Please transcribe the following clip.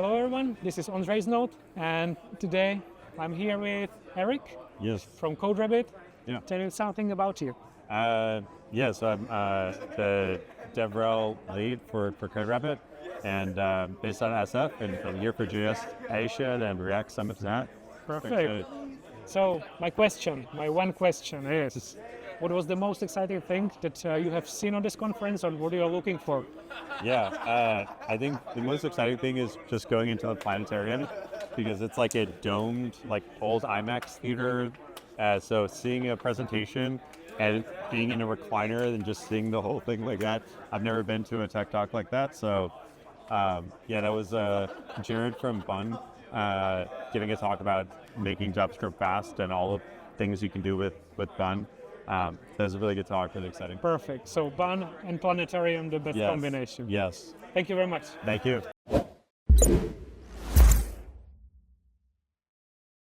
Hello everyone, this is Ondrej's Note, and today I'm here with Erik from CodeRabbit. Yeah. Tell me something about you. Yes, I'm the DevRel Lead for CodeRabbit, and based on SF, and I'm here for JSNation and React some of that. Perfect. So my one question is, what was the most exciting thing that you have seen on this conference, or what you are looking for? Yeah, I think the most exciting thing is just going into the planetarium, because it's like a domed, like old IMAX theater. So seeing a presentation and being in a recliner and just seeing the whole thing like that, I've never been to a tech talk like that. So yeah, that was Jarred from Bun giving a talk about making JavaScript fast and all the things you can do with Bun. That was a really good talk, really exciting. Perfect. So Bun and Planetarium, the best combination. Yes. Thank you very much. Thank you.